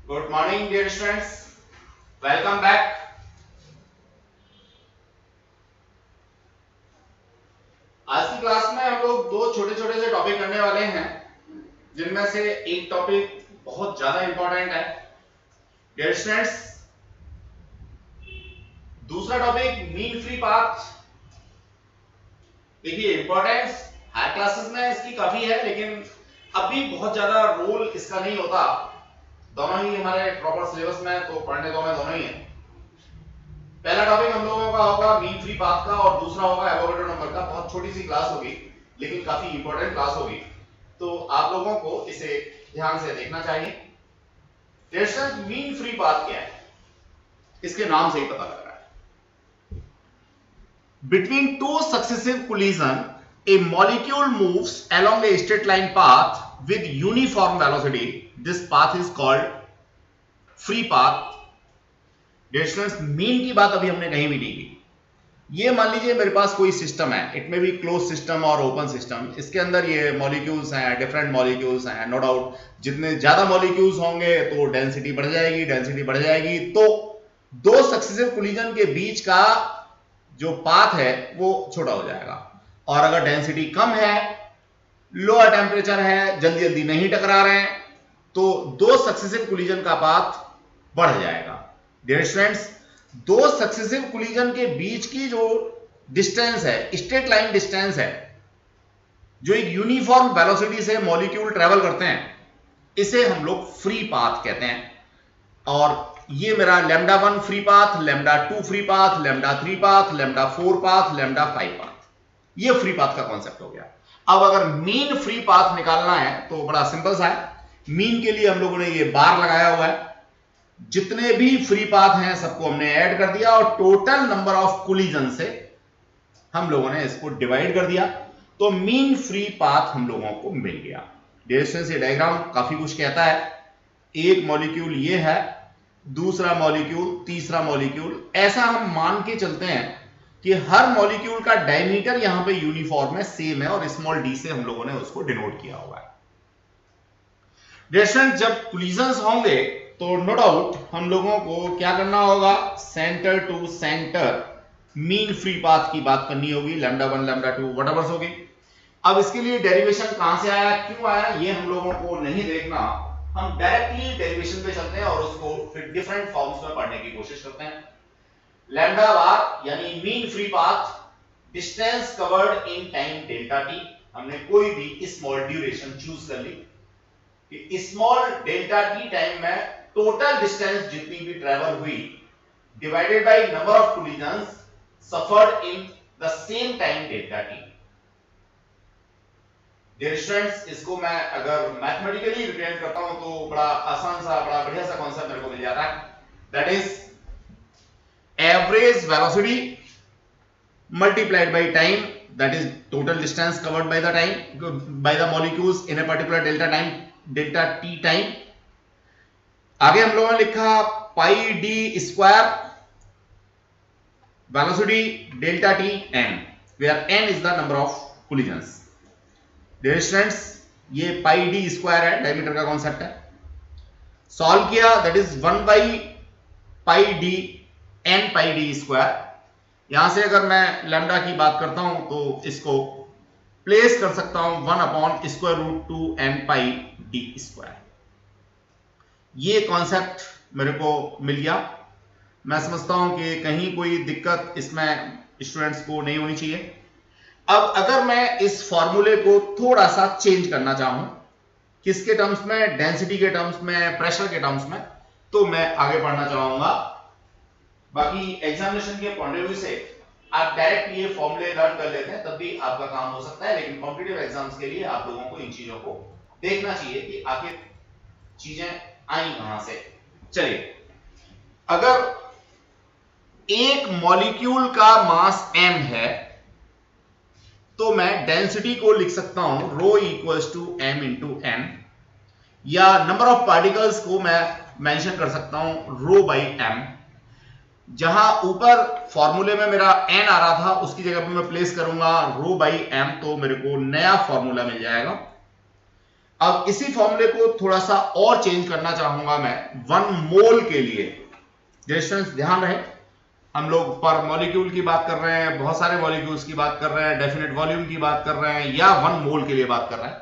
Good morning dear students, welcome back. आज की class में हम लोग दो छोटे छोटे से टॉपिक करने वाले हैं, जिनमें से एक टॉपिक बहुत ज्यादा इंपॉर्टेंट है डियर स्टूडेंट्स। दूसरा टॉपिक मीन फ्री पाथ। देखिए इंपॉर्टेंस हाई क्लासेस में इसकी काफी है, लेकिन अभी बहुत ज्यादा रोल इसका नहीं होता। दोनों ही हमारे प्रॉपर सिलेबस में तो पढ़ने दोनों ही है। पहला टॉपिक हम लोगों का होगा मीन फ्री पाथ का और दूसरा होगा एवोगैड्रो नंबर का। बहुत छोटी सी क्लास होगी, लेकिन काफी इंपॉर्टेंट क्लास होगी, तो आप लोगों को इसे ध्यान से देखना चाहिए। मीन फ्री पाथ क्या है, इसके नाम से ही पता लग रहा है। Between two successive collision a molecule moves along a straight line path with uniform velocity. This path is called free path. Distance mean की बात अभी हमने कहीं भी नहीं की। ये मान लीजिए मेरे पास कोई सिस्टम है, इट में भी क्लोज सिस्टम और ओपन सिस्टम। इसके अंदर ये मॉलिक्यूल्स हैं, डिफरेंट मॉलिक्यूल्स हैं, नो डाउट। जितने ज्यादा मॉलिक्यूल्स होंगे तो डेंसिटी बढ़ जाएगी, डेंसिटी बढ़ जाएगी तो दो सक्सेसिव कोलिजन के बीच का जो पाथ है वो छोटा हो जाएगा। और अगर डेंसिटी कम है, लोअर टेम्परेचर है, जल्दी जल्दी नहीं टकरा रहे हैं, तो दो सक्सेसिव कोलिजन का पाथ बढ़ जाएगा। डियर स्टूडेंट्स, दो सक्सेसिव कोलिजन के बीच की जो डिस्टेंस है, स्ट्रेट लाइन डिस्टेंस है, जो एक यूनिफॉर्म वेलोसिटी से मॉलिक्यूल ट्रेवल करते हैं, इसे हम लोग फ्री पाथ कहते हैं। और ये मेरा lambda 1 free path, lambda 2 free path, lambda 3 path, lambda 4 path, lambda 5 path, ये फ्री पाथ का कॉन्सेप्ट हो गया। अब अगर मीन फ्री पाथ निकालना है तो बड़ा सिंपल सा है। मीन के लिए हम लोगों ने ये बार लगाया हुआ है, जितने भी फ्री पाथ हैं सबको हमने ऐड कर दिया और टोटल नंबर ऑफ कोलिजन से हम लोगों ने इसको डिवाइड कर दिया, तो मीन फ्री पाथ हम लोगों को मिल गया। डिस्टेंस ये डायग्राम काफी कुछ कहता है। एक मॉलिक्यूल ये है, दूसरा मॉलिक्यूल, तीसरा मॉलिक्यूल, ऐसा हम मान के चलते हैं कि हर मॉलिक्यूल का डायमीटर यहां पे यूनिफॉर्म है, सेम है, और स्मॉल डी से हम लोगों ने उसको डिनोट किया हुआ है। डिस्टेंस जब कोलिजन्स होंगे तो नो डाउट हम लोगों को क्या करना होगा, centre to centre mean free path की बात करनी होगी, लैम्डा 1 लैम्डा 2 व्हाटएवर होगी। अब इसके लिए डेरिवेशन कहां से आया, क्यों आया, ये हम लोगों को नहीं देखना। हम डायरेक्टली डेरिवेशन पे चलते हैं और उसको फिर डिफरेंट फॉर्म्स में पढ़ने की कोशिश करते हैं। लैम्डा बार यानी mean free path, distance covered in time delta T. हमने कोई भी स्मॉल ड्यूरेशन चूज कर ली कि स्मॉल डेल्टा टी टाइम में टोटल डिस्टेंस जितनी भी ट्रेवल हुई divided by number of collisions suffered in the same time delta T. Dear students, इसको मैं अगर मैथमेटिकली रिप्रेजेंट करता हूं तो बड़ा आसान सा, बड़ा बढ़िया सा कॉन्सेप्ट मेरे को मिल जाता है। That is average velocity multiplied by time, that is total distance covered by the time by the molecules in a particular delta time, delta t time। आगे हम लोगों ने लिखा pi D square velocity delta T n, where n is the number of collisions। Dear students, ये pi D square है, diameter का concept है। Solve किया, that is 1 by pi D n pi D square. यहां से अगर मैं lambda की बात करता हूं तो इसको प्लेस कर सकता हूं 1 upon square root 2 n pi D square. ये कॉन्सेप्ट मेरे को मिल गया। मैं समझता हूं कि कहीं कोई दिक्कत इसमें स्टूडेंट्स को नहीं होनी चाहिए। अब अगर मैं इस फॉर्मूले को थोड़ा सा चेंज करना चाहूं, किसके टर्म्स में, डेंसिटी के टर्म्स में, प्रेशर के टर्म्स में, तो मैं आगे बढ़ना चाहूंगा। बाकी एग्जामिनेशन के पॉइंट ऑफ व्यू से आप डायरेक्ट ये फॉर्मूले लर्न कर लेते हैं, तब भी आपका काम हो सकता है, लेकिन कॉम्पिटिटिव एग्जाम्स के लिए आप लोगों को इन चीजों को देखना चाहिए कि आखिर चीजें आई कहां से। चलिए, अगर एक मॉलिक्यूल का मास m है तो मैं डेंसिटी को लिख सकता हूं rho equals to m into n, या नंबर ऑफ पार्टिकल्स को मैं मेंशन कर सकता हूं रो बाई m। जहां ऊपर फॉर्मूले में मेरा n आ रहा था, उसकी जगह पे मैं प्लेस करूंगा रो बाई m, तो मेरे को नया फॉर्मूला मिल जाएगा। अब इसी फॉर्मूले को थोड़ा सा और चेंज करना चाहूंगा मैं 1 मोल के लिए। डिस्टेंस ध्यान रहे, हम लोग पर मॉलिक्यूल की बात कर रहे हैं, बहुत सारे मॉलिक्यूल्स की बात कर रहे हैं, डेफिनेट वॉल्यूम की बात कर रहे हैं, या 1 मोल के लिए बात कर रहे हैं।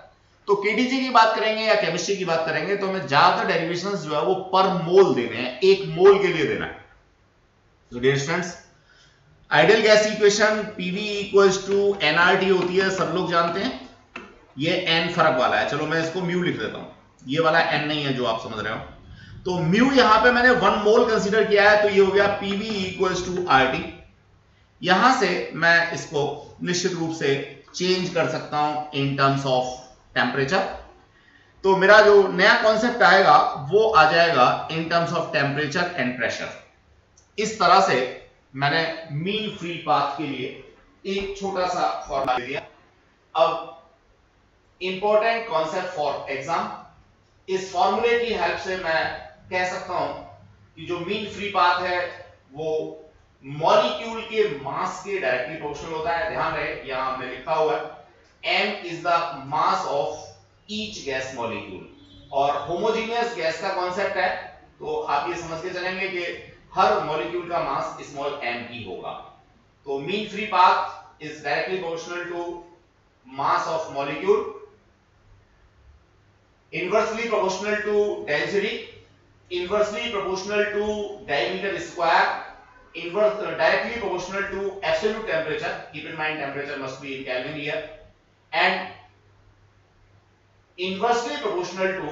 तो केटीजी की बात करेंगे या केमिस्ट्री की बात करेंगे तो हमें ज्यादातर डेरिवेशंस जो है वो पर मोल देने हैं, 1 मोल के लिए देना है। तो dear students, ideal gas equation PV equals to NRT होती है, सब लोग जानते हैं। ये एन फर्क वाला है, चलो मैं इसको म्यू लिख देता हूं, ये वाला एन नहीं है जो आप समझ रहे हो। तो म्यू यहां पे मैंने 1 मोल कंसीडर किया है, तो ये हो गया पीवी इक्वल्स टू आरटी। यहां से मैं इसको निश्चित रूप से चेंज कर सकता हूं इन टर्म्स ऑफ टेम्परेचर। तो मेरा जो नया कॉन्सेप्ट आएगा वो आ जाएगा इन terms of temperature and pressure. इस तरह से मैंने मीन फ्री पाथ के लिए एक छोटा सा फॉर्मूला दे दिया। अब इंपॉर्टेंट कॉन्सेप्ट फॉर एग्जाम, इस फॉर्मूले की हेल्प से मैं कह सकता हूं कि जो मीन फ्री पाथ है वो मॉलिक्यूल के मास के डायरेक्टली प्रोपोर्शनल होता है। ध्यान रहे, यहां हमने लिखा हुआ है m is the mass of each gas molecule, और होमोजेनियस गैस का कॉन्सेप्ट है तो आप ये समझ के चलेंगे कि हर मॉलिक्यूल का मास स्मॉल m ही होगा। तो mean free path is directly proportional to mass of molecule, inversely proportional to density, inversely proportional to diameter square, directly proportional to absolute temperature. Keep in mind temperature must be in Kelvin here, and inversely proportional to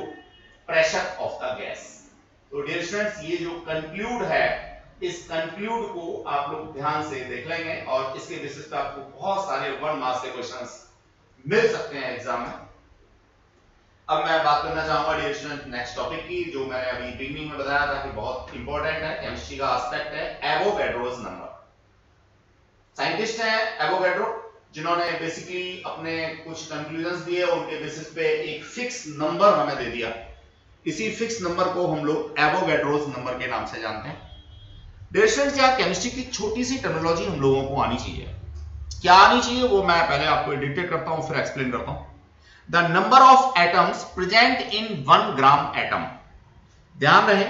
pressure of the gas. तो dear students, ये जो conclude है, इस conclude को आप लोग ध्यान से देख लेंगे और इसके बेसिस पे आपको बहुत सारे 1 मार्क्स के क्वेश्चंस मिल सकते हैं एग्जाम में। अब मैं बात करना चाहूंगा डियर स्टूडेंट नेक्स्ट टॉपिक की, जो मैंने अभी बिगनिंग में बताया था कि बहुत इंपॉर्टेंट है, केमिस्ट्री का एस्पेक्ट है, एवोगैड्रोस नंबर। साइंटिस्ट हैं एवोगैड्रो, जिन्होंने बेसिकली अपने कुछ कंक्लूजन्स दिए, उनके बेसिस पे एक फिक्स नंबर हमें दे दिया। इसी फिक्स नंबर को हम लोग एवोगैड्रोस नंबर के नाम से जानते हैं। डियर स्टूडेंट्स, यहाँ केमिस्ट्री की छोटी सी टर्मिनोलॉजी हम लोगों को आनी चाहिए। क्या आनी चाहिए वो मैं पहले आपको डिक्टेट करता हूं, फिर एक्सप्लेन करता हूं। The number of atoms present in 1 gram atom. ध्यान रहे,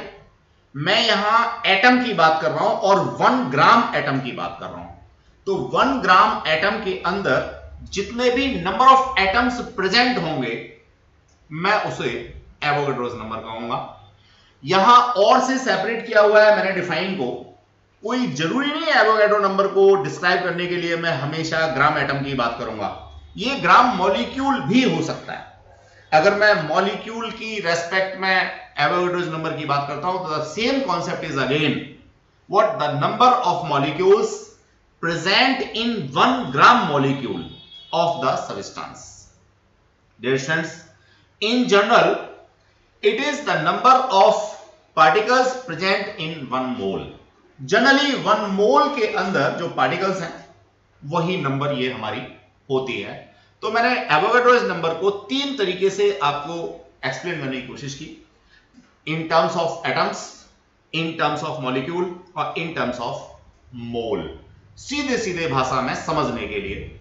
मैं यहां एटम की बात कर रहा हूं और 1 ग्राम एटम की बात कर रहा हूं। तो 1 ग्राम एटम के अंदर जितने भी नंबर ऑफ एटम्स प्रेजेंट होंगे मैं उसे एवोगैड्रोस नंबर कहूंगा। यहां और से सेपरेट किया हुआ है मैंने डिफाइन को, कोई जरूरी नहीं है एवोगैड्रो नंबर को डिस्क्राइब करने के लिए मैं हमेशा ग्राम एटम की बात करूंगा, ये ग्राम मॉलिक्यूल भी हो सकता है। अगर मैं मॉलिक्यूल की रेस्पेक्ट में एवोगैड्रोस नंबर की बात करता हूं तो the same concept is again what the number of molecules present in 1 gram molecule of the substance. Dear students, in general it is the number of particles present in 1 mole. Generally 1 mole के अंदर जो particles हैं वही number ये हमारी होती है। तो मैंने एवोगैड्रोस नंबर को 3 तरीके से आपको एक्सप्लेन करने की कोशिश की, इन terms of atoms, in terms of molecule और इन टर्म्स ऑफ मोल। सीधे सीधे भाषा में समझने के लिए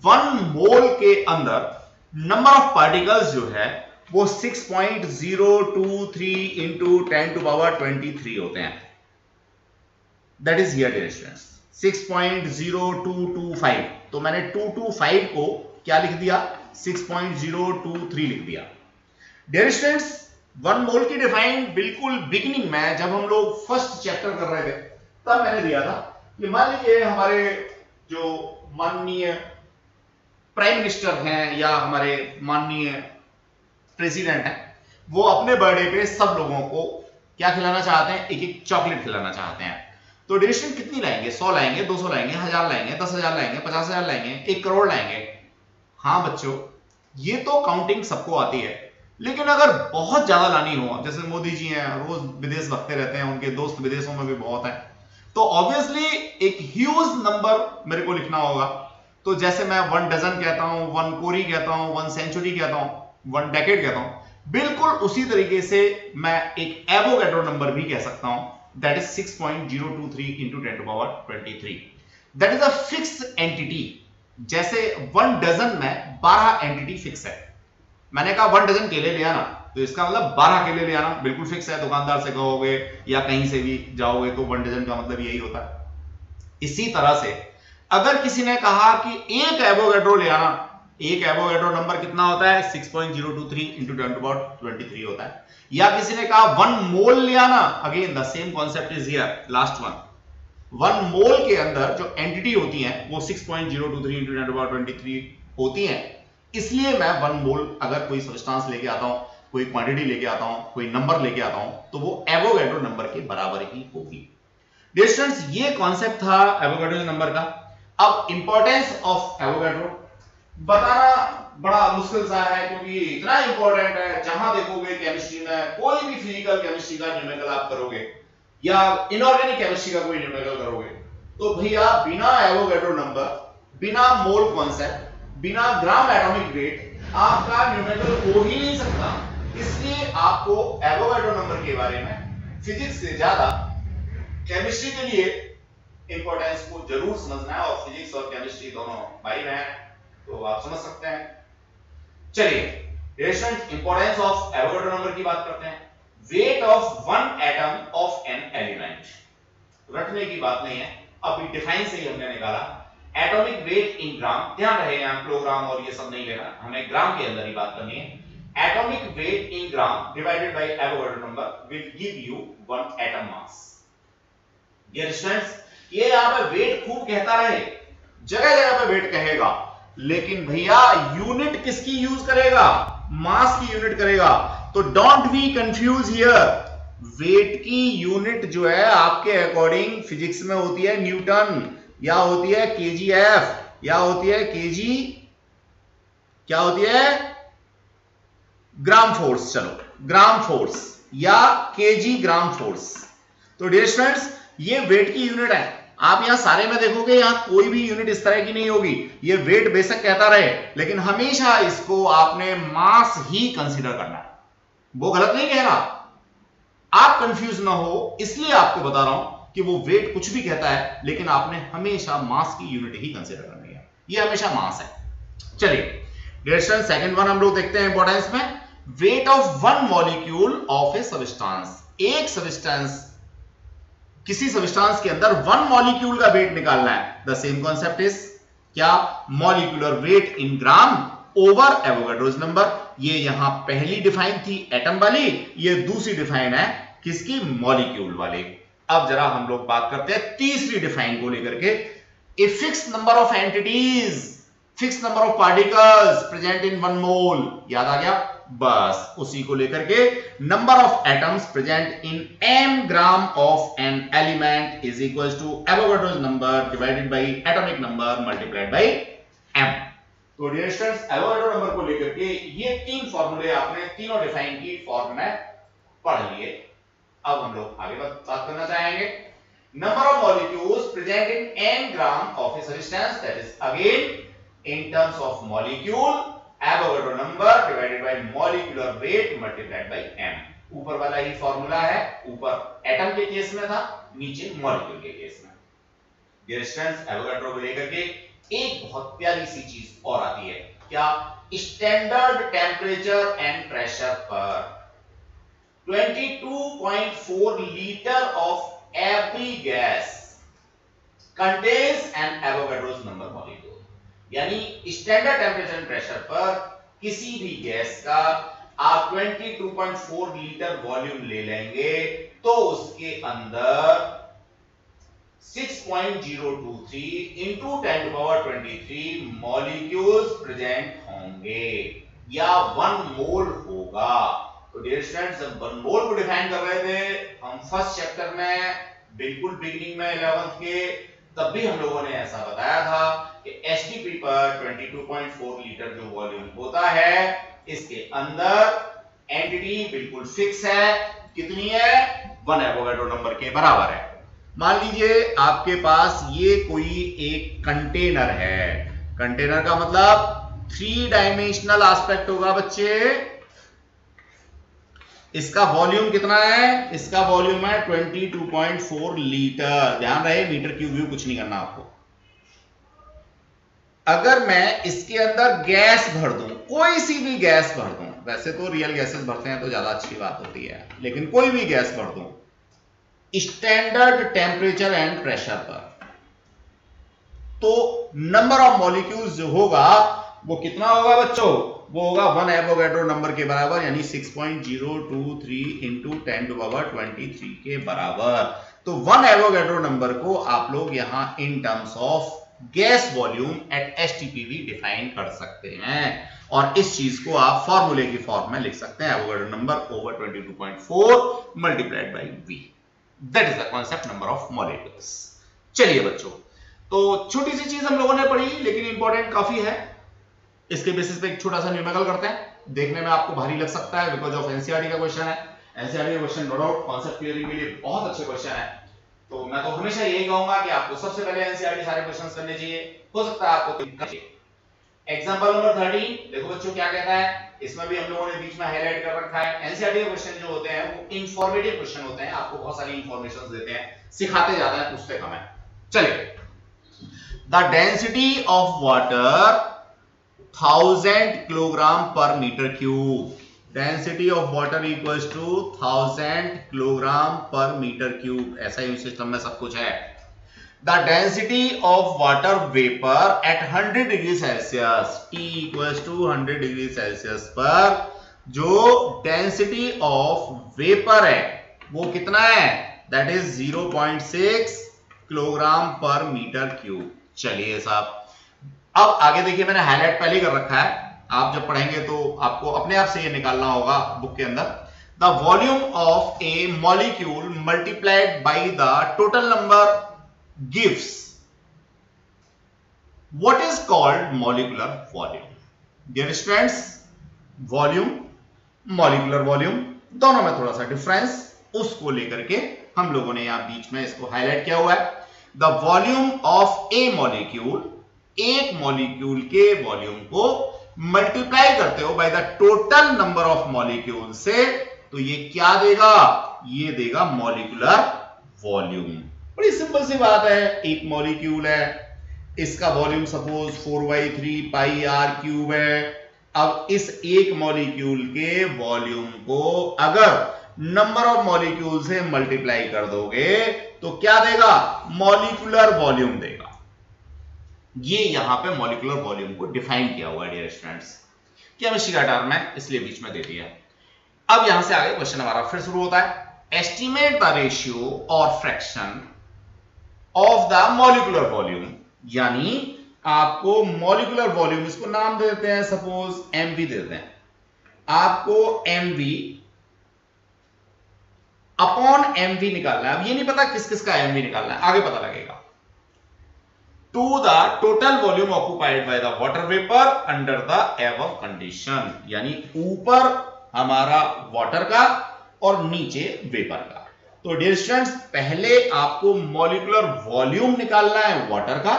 1 मोल के अंदर नंबर ऑफ पार्टिकल्स जो है वो 6.023 इंटू 10⁻23 होते हैं। That is here dear students 6.0225। तो मैंने 225 को क्या लिख दिया, 6.023 लिख दिया। डियर स्टूडेंट्स, 1 मोल की डिफाइन बिल्कुल बिगिनिंग में जब हम लोग फर्स्ट चैप्टर कर रहे थे तब मैंने दिया था कि मान लीजिए हमारे जो माननीय प्राइम मिनिस्टर हैं या हमारे माननीय प्रेसिडेंट हैं, वो अपने बर्थडे पे सब लोगों को क्या खिलाना चाहते हैं, एक एक चॉकलेट खिलाना चाहते हैं। तो डिस्ट्रीब्यूशन कितनी लाएंगे, 100 लाएंगे, 200 लाएंगे, 1000 लाएंगे, 10,000 लाएंगे, 50,000 लाएंगे, 1 करोड़ लाएंगे। हाँ बच्चों, ये तो काउंटिंग सबको आती है, लेकिन अगर बहुत ज्यादा लानी हो, जैसे मोदी जी हैं रोज विदेश भगते रहते हैं, उनके दोस्त विदेशों में भी बहुत हैं, तो ऑब्वियसली एक ह्यूज नंबर मेरे को लिखना होगा। तो जैसे मैं 1 डजन कहता हूं, 1 कोरी कहता हूं, 1 सेंचुरी कहता हूं, 1 डेकेड कहता हूं, बिल्कुल उसी तरीके से मैं एक एवोगैड्रो नंबर भी कह सकता हूं, that is 6.023 into 10⁻23। that is a fixed entity। जैसे 1 डजन में 12 एंटिटी फिक्स है, मैंने कहा 1 डजन केले ले आना, तो इसका मतलब 12 केले ले आना, बिल्कुल फिक्स है। दुकानदार से कहोगे या कहीं से भी जाओगे तो 1 डजन का मतलब यही होता है। इसी तरह से अगर किसी ने कहा कि एक एवोगैड्रो ले आना, एक एवोगैड्रो नंबर कितना होता है 6.023 इंटू 10⁻23 होता है। या किसी ने कहा 1 मोल ले आना, again the same concept is here, last one. 1 mole के अंदर जो एंटिटी होती हैं वो 6.023 इंटू 10⁻23 होती हैं। इसलिए मैं 1 मोल अगर कोई सब्सटेंस लेके आता हूं, कोई क्वांटिटी लेके आता हूं, कोई नंबर लेके आता हूं, तो वो एवोगैड्रो नंबर के बराबर ही होगी। डियर स्टूडेंट्स, ये कॉन्सेप्ट था एवोगैड्रो नंबर का। अब इंपॉर्टेंस ऑफ एवोगैड्रो बताना बड़ा मुश्किल सा है, क्योंकि इतना इंपॉर्टेंट है। जहां देखोगे केमिस्ट्री में, कोई भी फिजिकल केमिस्ट्री का न्यूमेरिकल आप करोगे या इनऑर्गेनिक केमिस्ट्री का कोई न्यूमेरिकल करोगे, तो भैया बिना एवोगैड्रो नंबर, बिना मोल कॉन्सेप्ट, बिना ग्राम एटॉमिक वेट आपका न्यूमेरिकल हो ही नहीं सकता। इसलिए आपको एवोगैड्रो नंबर के बारे में फिजिक्स से ज्यादा केमिस्ट्री के लिए इंपॉर्टेंस को जरूर समझना है। और फिजिक्स और केमिस्ट्री दोनों भाई बहन, तो आप समझ सकते हैं। चलिए rations importance of Avogadro number की बात करते हैं। Weight of 1 atom of an element, रटने की बात नहीं है, अभी डिफाइन से ही हमने निकाला। एटॉमिक वेट इन ग्राम, ध्यान रहे यहां किलोग्राम और ये सब नहीं लेना, हमें ग्राम के अंदर ही बात करनी है। Atomic weight in gram divided by Avogadro number will give you 1 atom mass. Dear students, ये यहां पे वेट खूब कहता रहे, जगह जगह पे वेट कहेगा, लेकिन भैया यूनिट किसकी यूज करेगा, मास की यूनिट करेगा। तो don't be confuse here, weight की यूनिट जो है आपके अकॉर्डिंग फिजिक्स में होती है न्यूटन, या होती है केजीएफ, या होती है केजी, क्या होती है ग्राम फोर्स, चलो ग्राम फोर्स या केजी ग्राम फोर्स। तो डियर स्टूडेंट्स, ये वेट की यूनिट है। आप यहां सारे में देखोगे, यहां कोई भी यूनिट इस तरह की नहीं होगी। ये वेट बेशक कहता रहे, लेकिन हमेशा इसको आपने मास ही कंसीडर करना है। वो गलत नहीं कह रहा, आप कंफ्यूज ना हो इसलिए आपको बता रहा हूं कि वो वेट कुछ भी कहता है, लेकिन आपने हमेशा मास की यूनिट ही कंसीडर करनी है। ये हमेशा मास है। चलिए डियर स्टूडेंट्स, सेकंड वन हम लोग देखते हैं इंपॉर्टेंस में। Weight of 1 molecule of a substance, एक सब्सटेंस, किसी सब्सटेंस के अंदर 1 मॉलिक्यूल का वेट निकालना है। द सेम कॉन्सेप्ट इज क्या, molecular weight in gram over Avogadro's number. ये यहां पहली डिफाइन थी एटम वाली, ये दूसरी डिफाइन है किसकी, मॉलिक्यूल वाली। अब जरा हम लोग बात करते हैं तीसरी डिफाइन को लेकर के। A fix number of entities, fix number of particles present in 1 mole, याद आ गया, बस उसी को लेकर के number of atoms present in m gram of an element is equal to Avogadro's number divided by atomic number multiplied by m। तो dear students, Avogadro number को लेकर के ये 3 फॉर्मूले आपने तीनों डिफाइन की फॉर्म में पढ़ लिए। अब हम लोग आगे बात करना चाहेंगे। Number of molecules present in n gram of a substance, that is again in terms of molecule, Avogadro number divided by molecular weight multiplied by m। ऊपर वाला ही फॉर्मूला है, ऊपर एटम के केस में था, नीचे मॉलिक्यूल के केस में। डियर स्टूडेंट्स, एवोगाड्रो को लेकर के एक बहुत प्यारी सी चीज और आती है, क्या, स्टैंडर्ड टेम्परेचर एंड प्रेशर पर 22.4 litre of every gas contains an Avogadro's number molecule. यानी स्टैंडर्ड टेम्परेचर एंड प्रेशर पर किसी भी गैस का आप 22.4 लीटर वॉल्यूम ले लेंगे तो उसके अंदर 6.023 into 10⁻23 मॉलिक्यूल्स प्रेजेंट होंगे, या 1 मोल होगा। तो डियर स्टूडेंट्स, जब 1 मोल को डिफाइन कर रहे थे हम फर्स्ट चैप्टर में, बिल्कुल बिगिनिंग में 11th के, तब भी हम लोगों ने ऐसा बताया था कि एसटीपी पर 22.4 लीटर जो वॉल्यूम होता है, इसके अंदर एंटिटी बिल्कुल फिक्स है, कितनी है, 1 एवोगाड्रो नंबर के बराबर है। मान लीजिए आपके पास ये कोई एक कंटेनर है, कंटेनर का मतलब 3 डायमेंशनल एस्पेक्ट होगा बच्चे। इसका वॉल्यूम कितना है, इसका वॉल्यूम है 22.4 लीटर। ध्यान रहे, मीटर क्यूब व्यू कुछ नहीं करना आपको। अगर मैं इसके अंदर गैस भर दूं, कोई सी भी गैस भर दूं, वैसे तो रियल गैसेस भरते हैं तो ज्यादा अच्छी बात होती है, लेकिन कोई भी गैस भर दूं स्टैंडर्ड टेम्परेचर एंड प्रेशर पर, तो नंबर ऑफ मॉलिक्यूल्स जो होगा वो कितना होगा बच्चों, वो होगा 1 एवोगैड्रो नंबर के बराबर, यानी 6.023 इंटू 10⁻23 के बराबर। तो 1 एवोगैड्रो नंबर को आप लोग यहां in terms of gas volume at STPV define कर सकते हैं, और इस चीज को आप फॉर्मूले की फॉर्म में लिख सकते हैं, Avogadro number over 22.4 multiplied by V, that is the concept number of molecules. चलिए बच्चों, तो छोटी सी चीज हम लोगों ने पढ़ी, लेकिन इंपॉर्टेंट काफी है। इसके बेसिस पे एक छोटा सा न्यूमेरिकल करते हैं, देखने में आपको भारी लग सकता है बिकॉज ऑफ एनसीईआरटी का क्वेश्चन है। एनसीईआरटी का question no doubt concept clearing के लिए बहुत अच्छे क्वेश्चन है, तो मैं तो हमेशा यही कहूंगा कि आपको सबसे पहले एनसीईआरटी सारे क्वेश्चंस करने चाहिए, हो सकता है आपको। एग्जांपल नंबर 13 देखो बच्चों क्या कहता है, इसमें भी हम लोगों ने बीच में हाईलाइट कर रखा है। एनसीईआरटी के क्वेश्चन जो होते हैं वो इंफॉर्मेटिव क्वेश्चन होते हैं, आपको बहुत सारी इंफॉर्मेशंस देते हैं, सिखाते ज्यादा है पूछते कम है। चलिए, the density of water 1000 kilogram per metre cube, density of water equals to 1000 kilogram per metre cube, ऐसा ही सिस्टम में सब कुछ है। The density of water vapour at 100 degree Celsius, T equals to 100 degree Celsius पर जो density of vapour है वो कितना है, that is 0.6 kilogram per metre cube. चलिए साहब, अब आगे देखिए, मैंने हाईलाइट पहले कर रखा है, आप जब पढ़ेंगे तो आपको अपने आप से ये निकालना होगा बुक के अंदर। The volume of a molecule multiplied by the total number gives what is called molecular volume. Dear students, volume molecular volume दोनों में थोड़ा सा डिफरेंस, उसको लेकर के हम लोगों ने यहां बीच में इसको हाईलाइट किया हुआ है। The volume of a molecule, एक मॉलिक्यूल के वॉल्यूम को मल्टीप्लाई करते हो by the total number of molecule से, तो ये क्या देगा, ये देगा मॉलिक्यूलर वॉल्यूम। बड़ी सिंपल सी बात है, एक मॉलिक्यूल है, इसका volume suppose 4/3 pi R cube है। अब इस एक मॉलिक्यूल के वॉल्यूम को अगर नंबर ऑफ मॉलिक्यूल से मल्टीप्लाई कर दोगे तो क्या देगा, मॉलिक्यूलर वॉल्यूम देगा। ये यहां पे मॉलिक्यूलर वॉल्यूम को डिफाइन किया हुआ है डियर स्टूडेंट्स, केमिस्ट्री का टर्म है इसलिए बीच में दे दिया है। अब यहां से आगे क्वेश्चन हमारा फिर शुरू होता है, एस्टिमेट द रेशियो और fraction of the molecular volume, यानी आपको मॉलिक्यूलर वॉल्यूम, इसको नाम दे देते हैं सपोज एमवी दे देते हैं, आपको एमवी अपॉन एमवी निकालना है। अब ये नहीं पता किस किस का एमवी निकालना है, आगे पता लगेगा। To the total volume occupied by the water vapour under the above condition, यानी ऊपर हमारा वाटर का और नीचे वेपर का। तो डियर स्टूडेंट्स, पहले आपको मॉलिक्यूलर वॉल्यूम निकालना है वाटर का,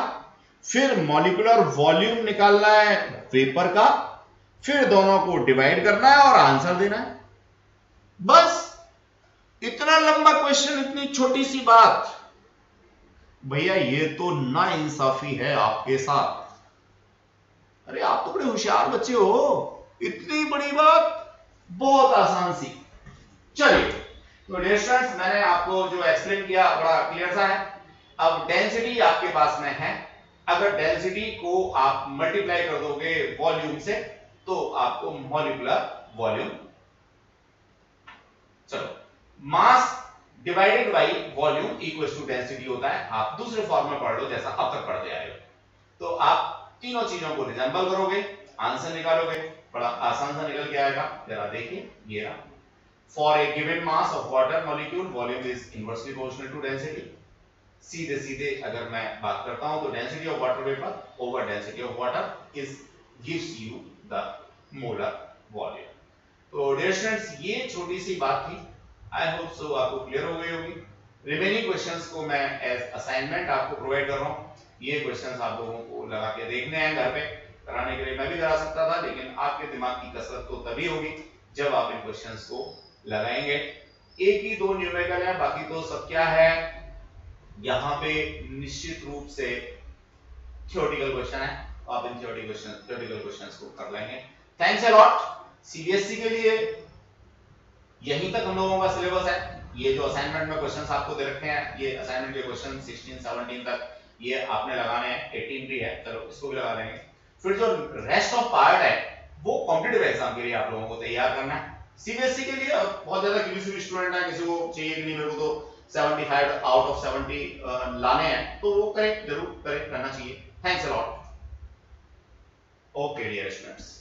फिर मॉलिक्यूलर वॉल्यूम निकालना है वेपर का, फिर दोनों को डिवाइड करना है और आंसर देना है। बस इतना लंबा क्वेश्चन, इतनी छोटी सी बात। भैया ये तो नाइंसाफी है आपके साथ। अरे आप तो बड़े होशियार बच्चे हो, इतनी बड़ी बात बहुत आसान सी। चलिए, तो डियर स्टूडेंट्स, मैंने आपको जो एक्सप्लेन किया बड़ा क्लियर सा है। अब डेंसिटी आपके पास में है, अगर डेंसिटी को आप मल्टीप्लाई कर दोगे वॉल्यूम से तो आपको मॉलिक्यूलर वॉल्यूम, चलो mass divided by volume equals to density होता है। आप दूसरे फॉर्म में पढ़ लो जैसा अब तक पढ़ते आए हो, तो आप तीनों चीजों को रिजेंबल करोगे, आंसर निकालोगे, बड़ा आसान सा निकल के आएगा। जरा देखिए, ये रहा, for a given mass of water molecule volume is inversely proportional to density. सीधे सीधे अगर मैं बात करता हूं तो density of water vapour over density of water is gives you the molar volume. तो डियर स्टूडेंट्स, ये छोटी सी बात थी, आई होप सो आपको क्लियर हो गई होगी। रिमेनिंग क्वेश्चंस को मैं एज असाइनमेंट आपको प्रोवाइड कर रहा हूं। ये क्वेश्चंस आप लोगों को लगा के देखने हैं घर पे, कराने के लिए मैं भी करा सकता था, लेकिन आपके दिमाग की कसरत तो तभी होगी जब आप इन क्वेश्चंस को लगाएंगे। एक ही दो न्यूमेरिकल है, बाकी तो सब क्या है, यहाँ पे निश्चित रूप से थ्योरेटिकल क्वेश्चन है, आप इन थ्योरेटिकल क्वेश्चंस को कर लेंगे। Thanks a lot. सीबीएसई के लिए यहीं तक हम लोगों का सिलेबस है। ये जो असाइनमेंट में क्वेश्चंस आपको दे रखे हैं, ये असाइनमेंट के क्वेश्चन 16 17 तक ये आपने लगाने हैं। 18 भी है, चलो इसको भी लगा देंगे। फिर जो रेस्ट ऑफ पार्ट है वो कॉम्पिटिटिव एग्जाम के लिए आप लोगों को तैयार करना है। सीबीएसई के लिए बहुत ज्यादा क्यूसी स्टूडेंट है, किसी को चाहिए कि नहीं मेरे को तो 75 आउट ऑफ 70 लाने हैं, तो वो करेक्ट जरूर करेक्ट करना चाहिए। Thanks a lot. Okay dear students.